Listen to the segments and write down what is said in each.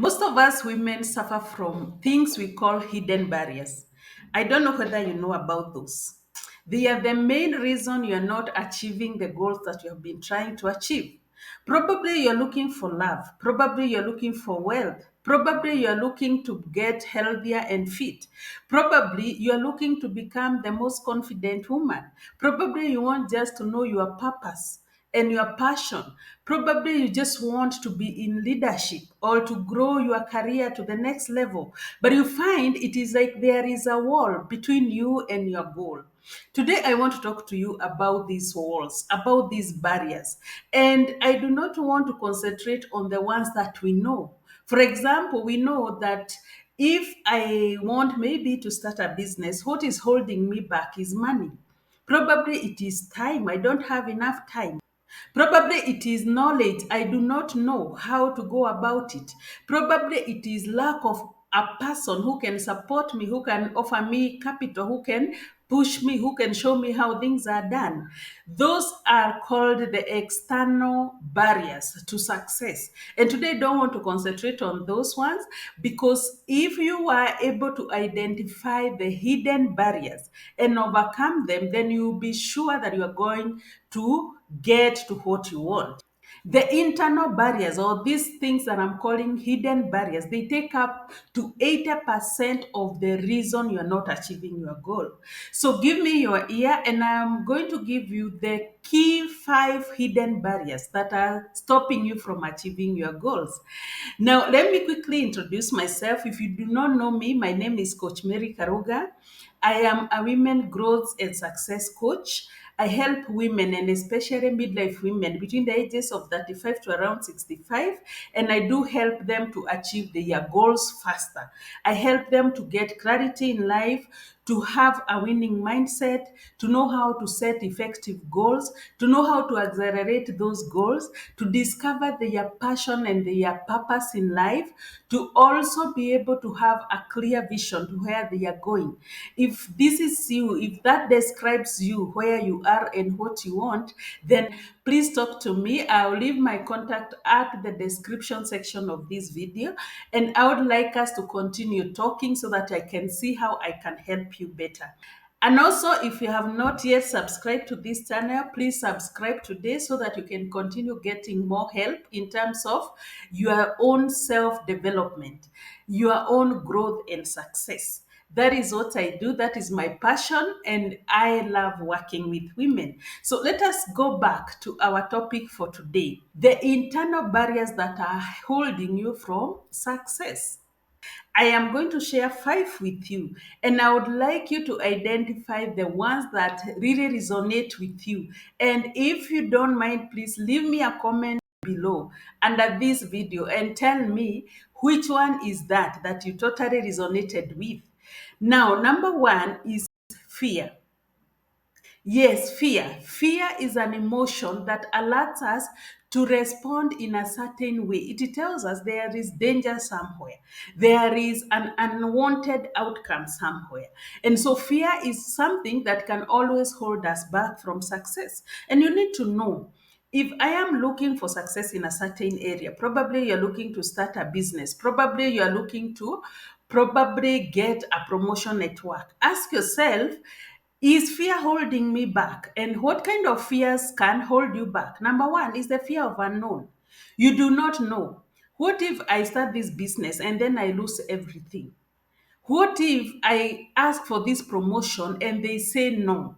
Most of us women suffer from things we call hidden barriers. I don't know whether you know about those. They are the main reason you're not achieving the goals that you have been trying to achieve. Probably you're looking for love. Probably you're looking for wealth. Probably you're looking to get healthier and fit. Probably you're looking to become the most confident woman. Probably you want just to know your purpose and your passion. Probably you just want to be in leadership or to grow your career to the next level. But you find it is like there is a wall between you and your goal. Today, I want to talk to you about these walls, about these barriers. And I do not want to concentrate on the ones that we know. For example, we know that if I want maybe to start a business, what is holding me back is money. Probably it is time. I don't have enough time. Probably it is knowledge. I do not know how to go about it. Probably it is lack of a person who can support me, who can offer me capital, who can push me, who can show me how things are done. Those are called the external barriers to success. And today I don't want to concentrate on those ones because if you are able to identify the hidden barriers and overcome them, then you'll be sure that you are going to get to what you want. The internal barriers, or these things that I'm calling hidden barriers, they take up to 80% of the reason you're not achieving your goal. So give me your ear, and I'm going to give you the key five hidden barriers that are stopping you from achieving your goals. Now, let me quickly introduce myself. If you do not know me, my name is Coach Mary Karuga. I am a women growth and success coach. I help women and especially midlife women between the ages of 35 to around 65, and I do help them to achieve their goals faster. I help them to get clarity in life, to have a winning mindset, to know how to set effective goals, to know how to accelerate those goals, to discover their passion and their purpose in life, to also be able to have a clear vision to where they are going. If this is you, if that describes you, where you are and what you want, then please talk to me. I'll leave my contact at the description section of this video, and I would like us to continue talking so that I can see how I can help you better. And also, if you have not yet subscribed to this channel, please subscribe today so that you can continue getting more help in terms of your own self development, your own growth and success. That is what I do. That is my passion, and I love working with women. So let us go back to our topic for today, the internal barriers that are holding you from success. I am going to share five with you, and I would like you to identify the ones that really resonate with you. And if you don't mind, please leave me a comment below under this video and tell me which one is that you totally resonated with. Now, number one is fear. Yes, fear. Fear is an emotion that alerts us to respond in a certain way. It tells us there is danger somewhere, there is an unwanted outcome somewhere. And so, fear is something that can always hold us back from success. And you need to know, if I am looking for success in a certain area, probably you're looking to start a business, probably you're looking to probably get a promotion at work. Ask yourself, is fear holding me back? And what kind of fears can hold you back? Number one is the fear of unknown. You do not know. What if I start this business and then I lose everything? What if I ask for this promotion and they say no?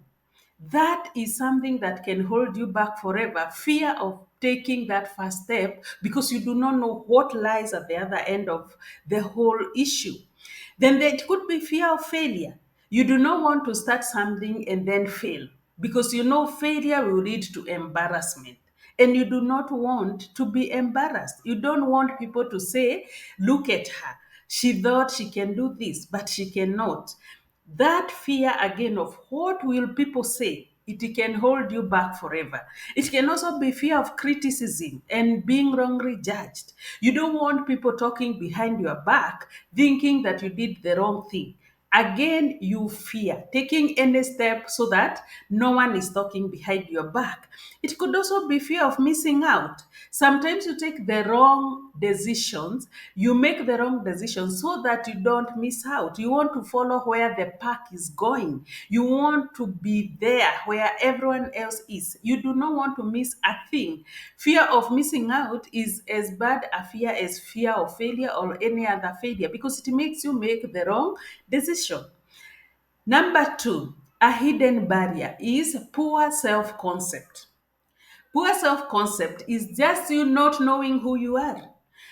That is something that can hold you back forever. Fear of taking that first step because you do not know what lies at the other end of the whole issue. Then there could be fear of failure. You do not want to start something and then fail because you know failure will lead to embarrassment. And you do not want to be embarrassed. You don't want people to say, look at her. She thought she can do this, but she cannot. That fear again of what will people say, it can hold you back forever. It can also be fear of criticism and being wrongly judged. You don't want people talking behind your back thinking that you did the wrong thing. Again, you fear taking any step so that no one is talking behind your back. It could also be fear of missing out. Sometimes you take the wrong decisions, you make the wrong decisions so that you don't miss out. You want to follow where the pack is going, you want to be there where everyone else is. You do not want to miss a thing. Fear of missing out is as bad a fear as fear of failure or any other failure, because it makes you make the wrong decision. Number two, a hidden barrier is poor self concept. Poor self concept is just you not knowing who you are.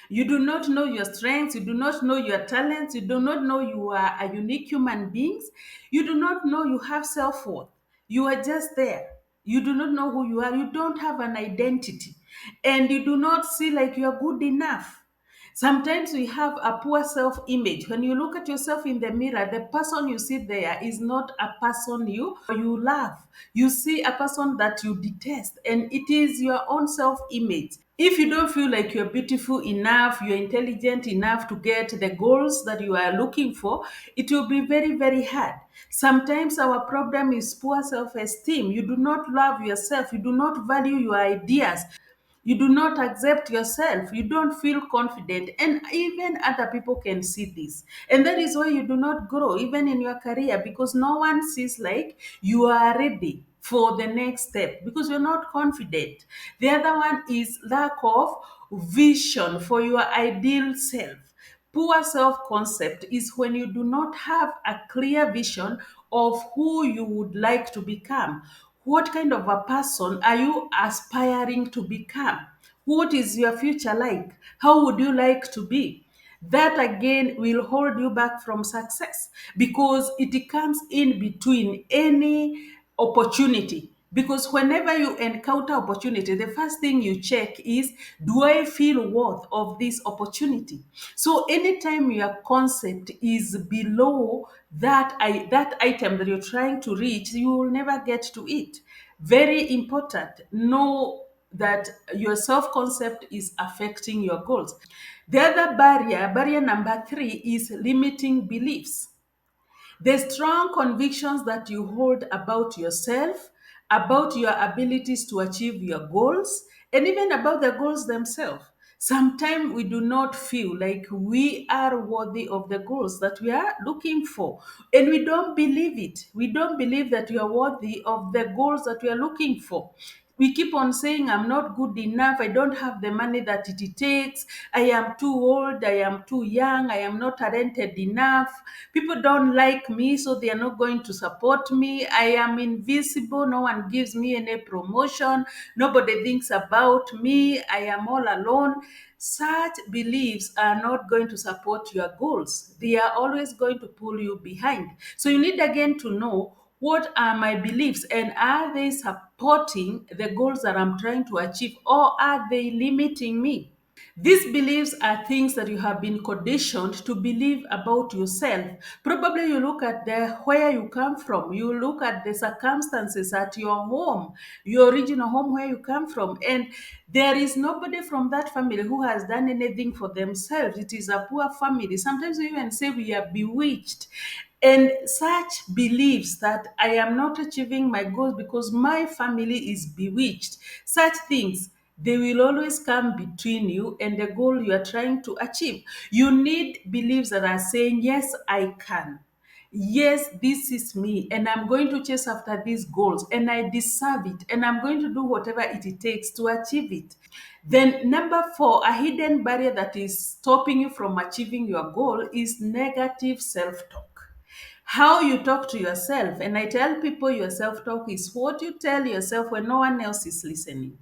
You do not know your strengths, you do not know your talents, you do not know you are a unique human being, you do not know you have self worth. You are just there. You do not know who you are, you don't have an identity, and you do not see like you are good enough. Sometimes we have a poor self image. When you look at yourself in the mirror, the person you see there is not a person you love. You see a person that you detest, and it is your own self image. If you don't feel like you're beautiful enough, you're intelligent enough to get the goals that you are looking for, it will be very, very hard. Sometimes our problem is poor self esteem. You do not love yourself, you do not value your ideas, you do not accept yourself, you don't feel confident, and even other people can see this. And that is why you do not grow even in your career, because no one sees like you are ready for the next step because you're not confident. The other one is lack of vision for your ideal self. Poor self concept is when you do not have a clear vision of who you would like to become. What kind of a person are you aspiring to become? What is your future like? How would you like to be? That again will hold you back from success because it comes in between any opportunity. Because whenever you encounter opportunity, the first thing you check is, do I feel worth of this opportunity? So anytime your concept is below that item that you're trying to reach, you will never get to it. Very important. Know that your self concept is affecting your goals. The other barrier number three, is limiting beliefs. The strong convictions that you hold about yourself, about your abilities to achieve your goals, and even about the goals themselves. Sometimes we do not feel like we are worthy of the goals that we are looking for, and we don't believe it. We don't believe that we are worthy of the goals that we are looking for. We keep on saying, I'm not good enough, I don't have the money that it takes, I am too old, I am too young, I am not talented enough, people don't like me, so they are not going to support me, I am invisible, no one gives me any promotion, nobody thinks about me, I am all alone. Such beliefs are not going to support your goals. They are always going to pull you behind. So you need again to know, what are my beliefs, and are they supporting the goals that I'm trying to achieve, or are they limiting me? These beliefs are things that you have been conditioned to believe about yourself. Probably you look at the where you come from, you look at the circumstances at your home, your original home where you come from, and there is nobody from that family who has done anything for themselves. It is a poor family. Sometimes we even say we are bewitched. And such beliefs that I am not achieving my goals because my family is bewitched, such things, they will always come between you and the goal you are trying to achieve. You need beliefs that are saying, yes, I can. Yes, this is me, and I'm going to chase after these goals, and I deserve it, and I'm going to do whatever it takes to achieve it. Then, number four, a hidden barrier that is stopping you from achieving your goal is negative self talk. How you talk to yourself. And I tell people, your self talk is what you tell yourself when no one else is listening.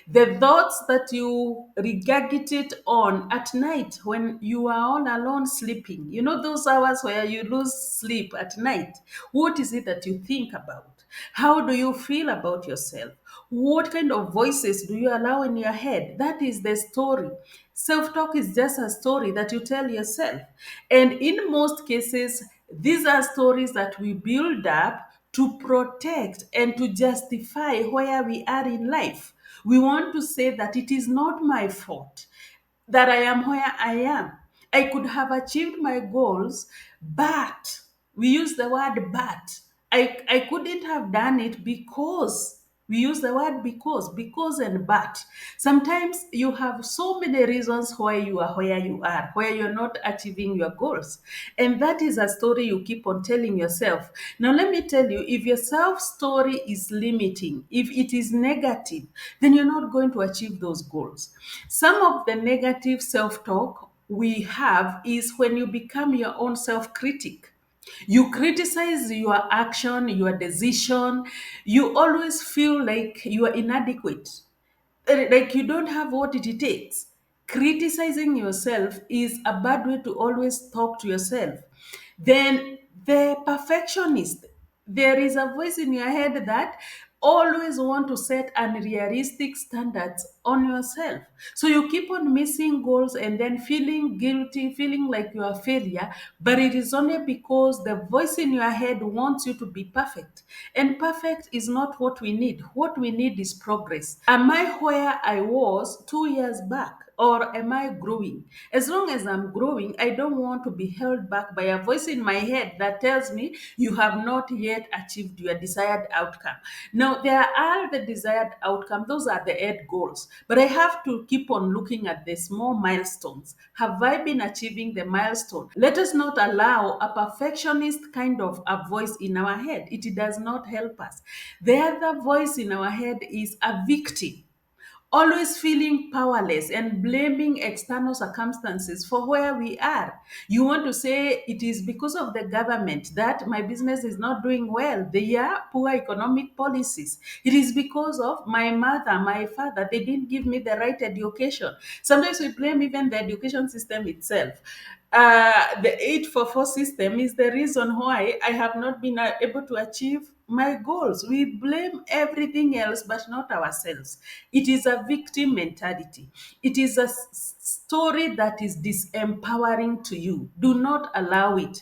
The thoughts that you regurgitate on at night when you are all alone sleeping, you know, those hours where you lose sleep at night. What is it that you think about? How do you feel about yourself? What kind of voices do you allow in your head? That is the story. Self talk is just a story that you tell yourself. And in most cases, these are stories that we build up to protect and to justify where we are in life. We want to say that it is not my fault that I am where I am. I could have achieved my goals, but We use the word but. I couldn't have done it because we use the word because and but. Sometimes you have so many reasons why you are where you are, where you're not achieving your goals. And that is a story you keep on telling yourself. Now, let me tell you, if your self story is limiting, if it is negative, then you're not going to achieve those goals. Some of the negative self talk we have is when you become your own self critic. You criticize your action, your decision. You always feel like you are inadequate, like you don't have what it takes. Criticizing yourself is a bad way to always talk to yourself. Then the perfectionist, there is a voice in your head that always want to set unrealistic standards on yourself. So you keep on missing goals and then feeling guilty, feeling like you are a failure, but it is only because the voice in your head wants you to be perfect. And perfect is not what we need. What we need is progress. Am I where I was 2 years back? Or am I growing? As long as I'm growing, I don't want to be held back by a voice in my head that tells me you have not yet achieved your desired outcome. Now, there are the desired outcome, those are the end goals. But I have to keep on looking at the small milestones. Have I been achieving the milestone? Let us not allow a perfectionist kind of a voice in our head. It does not help us. The other voice in our head is a victim, always feeling powerless and blaming external circumstances for where we are. You want to say it is because of the government that my business is not doing well. They are poor economic policies. It is because of my mother, my father, they didn't give me the right education. Sometimes we blame even the education system itself. The 844 system is the reason why I have not been able to achieve my goals. We blame everything else but not ourselves. It is a victim mentality. It is a story that is disempowering to you. Do not allow it.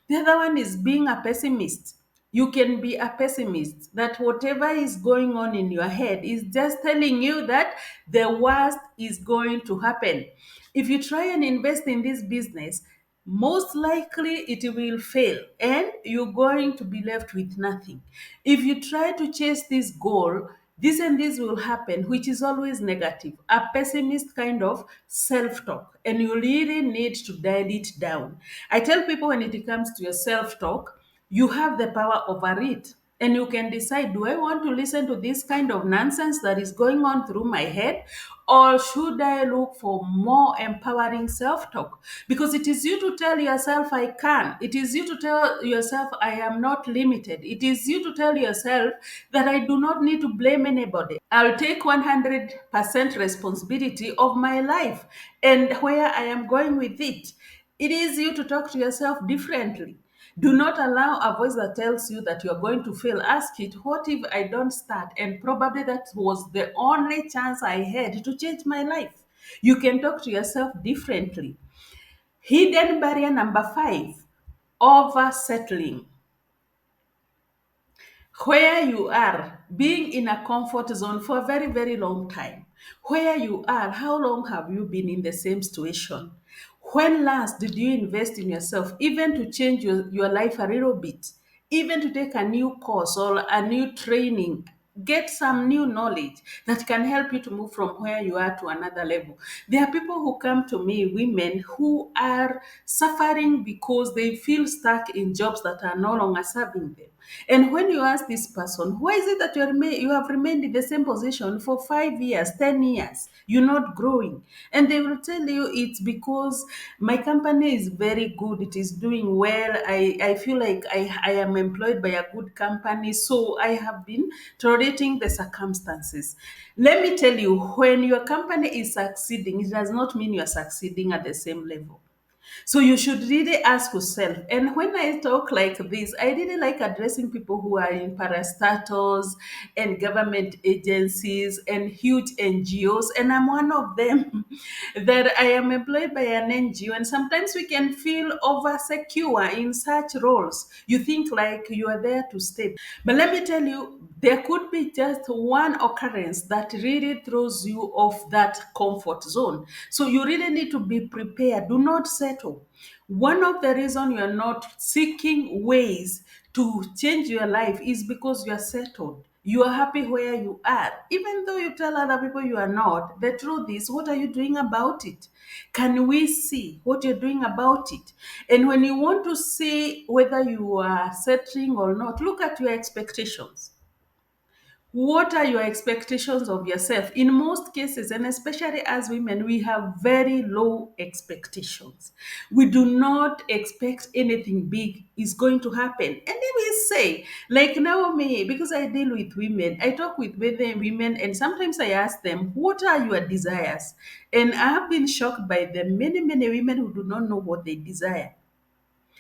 The other one is being a pessimist. You can be a pessimist, that whatever is going on in your head is just telling you that the worst is going to happen. If you try and invest in this business, most likely it will fail and you're going to be left with nothing. If you try to chase this goal, this and this will happen, which is always negative, a pessimist kind of self talk. And you really need to dial it down. I tell people, when it comes to your self talk, you have the power over it. And you can decide, do I want to listen to this kind of nonsense that is going on through my head? Or should I look for more empowering self talk? Because it is you to tell yourself, I can. It is you to tell yourself, I am not limited. It is you to tell yourself that I do not need to blame anybody. I'll take 100% responsibility of my life and where I am going with it. It is you to talk to yourself differently. Do not allow a voice that tells you that you're going to fail. Ask it, what if I don't start? And probably that was the only chance I had to change my life. You can talk to yourself differently. Hidden barrier number 5, over settling. Where you are, being in a comfort zone for a very, very long time. Where you are, how long have you been in the same situation? When last did you invest in yourself, even to change your life a little bit, even to take a new course or a new training? Get some new knowledge that can help you to move from where you are to another level. There are people who come to me, women who are suffering because they feel stuck in jobs that are no longer serving them. And when you ask this person, why is it that you have remained in the same position for 5 years, 10 years, you're not growing? And they will tell you it's because my company is very good, it is doing well. I feel like I am employed by a good company, so I have been tolerating the circumstances. Let me tell you, when your company is succeeding, it does not mean you are succeeding at the same level. So you should really ask yourself. And when I talk like this, I really like addressing people who are in parastatals and government agencies and huge NGOs. And I'm one of them that I am employed by an NGO. And sometimes we can feel over secure in such roles. You think like you are there to stay. But let me tell you, there could be just one occurrence that really throws you off that comfort zone. So you really need to be prepared. Do not set settle. One of the reasons you are not seeking ways to change your life is because you are settled. You are happy where you are. Even though you tell other people you are not, the truth is, what are you doing about it? Can we see what you're doing about it? And when you want to see whether you are settling or not, look at your expectations. What are your expectations of yourself? In most cases, and especially as women, we have very low expectations. We do not expect anything big is going to happen. And then we say, like Naomi, because I deal with women, I talk with women, and sometimes I ask them, what are your desires? And I have been shocked by the many, many women who do not know what they desire.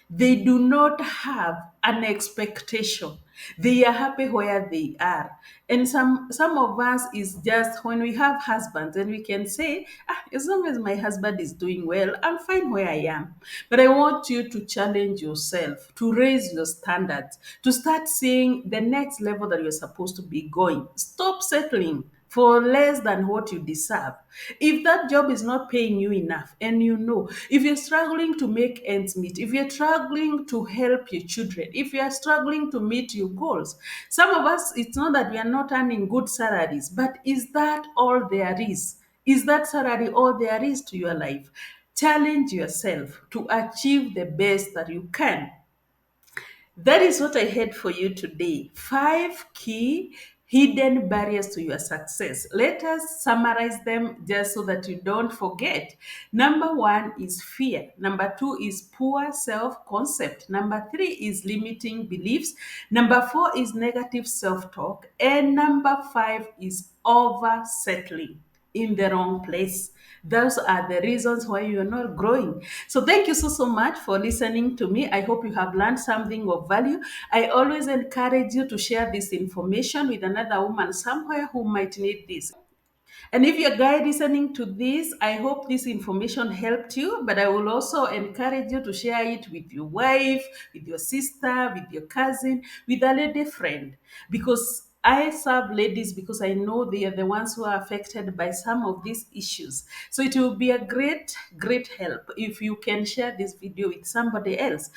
They do not have an expectation. They are happy where they are. And some of us is just when we have husbands and we can say, as long as my husband is doing well, I'm fine where I am. But I want you to challenge yourself, to raise your standards, to start seeing the next level that you're supposed to be going. Stop settling for less than what you deserve. If that job is not paying you enough, and you know, if you're struggling to make ends meet, if you're struggling to help your children, if you are struggling to meet your goals, some of us, it's not that we are not earning good salaries, but is that all there is? Is that salary all there is to your life? Challenge yourself to achieve the best that you can. That is what I had for you today. 5 key hidden barriers to your success. Let us summarize them just so that you don't forget. Number one is fear. Number two is poor self concept. Number three is limiting beliefs. Number four is negative self talk. And number five is over settling in the wrong place. Those are the reasons why you're not growing. So thank you so much for listening to me. I hope you have learned something of value. I always encourage you to share this information with another woman somewhere who might need this. And if you're a guy listening to this, I hope this information helped you, but I will also encourage you to share it with your wife, with your sister, with your cousin, with a lady friend. Because I serve ladies because I know they are the ones who are affected by some of these issues. So it will be a great, great help if you can share this video with somebody else.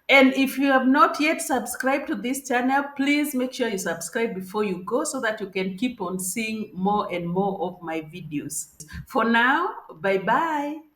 And if you have not yet subscribed to this channel, please make sure you subscribe before you go so that you can keep on seeing more and more of my videos. For now, bye bye.